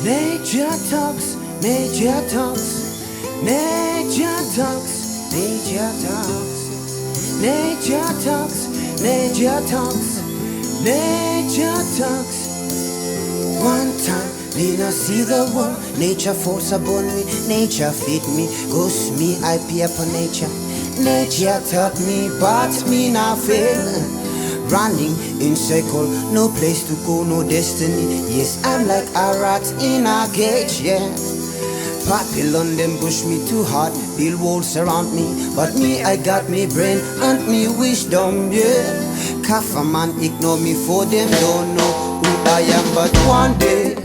Nature talks, nature talks, nature talks, nature talks, nature talks, nature talks, nature talks. One time, me no see the world. Nature force upon me, nature feed me, ghost me, I pay upon nature. Nature taught me, but me not fail. Running in circle, no place to go, no destiny. Yes, I'm like a rat in a cage, yeah. Papillon them push me too hard, build walls around me. But me, I got me brain and me wisdom, yeah. Kaffa man ignore me for them don't know who I am. But one day,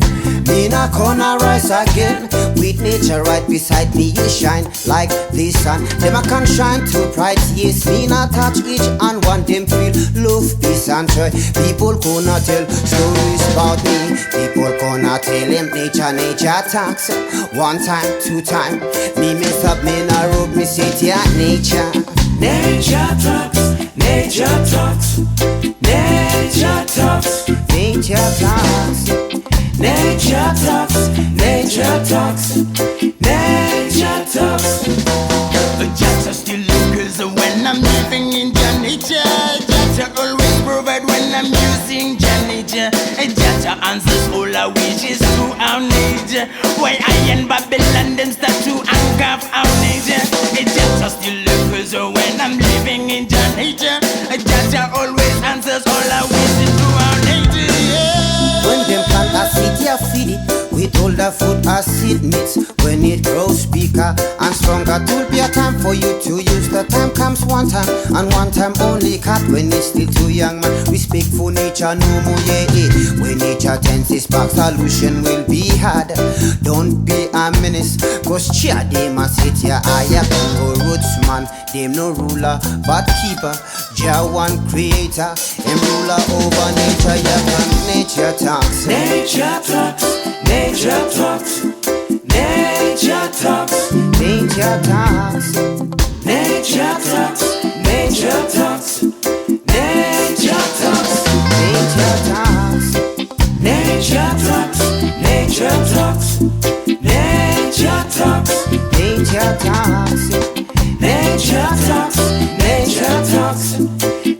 me na gonna rise again. With nature right beside me, you shine like the sun. Them I can shine too bright, yes. Me na touch each and one them feel love, peace and joy. People gonna tell stories about me. People gonna tell them nature talks. One time, two time, me mess up, me na rope, me say yeah, nature. Nature talks, nature talks, nature talks, nature talks, nature talks, nature talks, nature talks. Just still looks when I'm living in your nature. Just always provide when I'm using your nature. Just answers all our wishes through our nature. Why I and Babylon them start to uncover our nature. Just still looks when I'm living in your nature. Just always answers all our wishes through our nature. Yeah. When them plant a seed, you feed it with all the food as seed meats. When it grows bigger and stronger, it'll be a time for you to use. The time comes one time, and one time only. Cut when it's still too young, man. Respect for nature, no more, yeah, yeah. When nature tenses back, solution will be hard. Don't be a menace, cause cheer, they must hit ya. I have no roots, man. Them no ruler, but keeper. Jah one creator, him ruler over nature, yeah, nature talks. Nature talks, nature talks, nature talks, nature talks, nature talks, nature talks, nature talks, nature talks, nature talks, nature talks, nature talks, nature talks, nature talks, nature talks,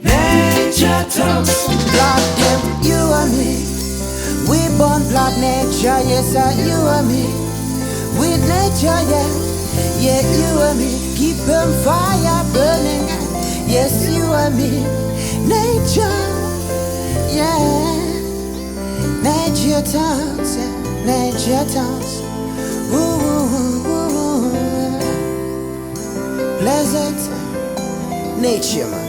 nature talks. Black them, you and me. We born black nature, yes, sir, you and me. With nature, yeah, yeah, you and me. Keep them fire burning, yes, you and me. Nature, yeah. Nature talks, yeah, nature talks. Ooh, pleasant nature, man.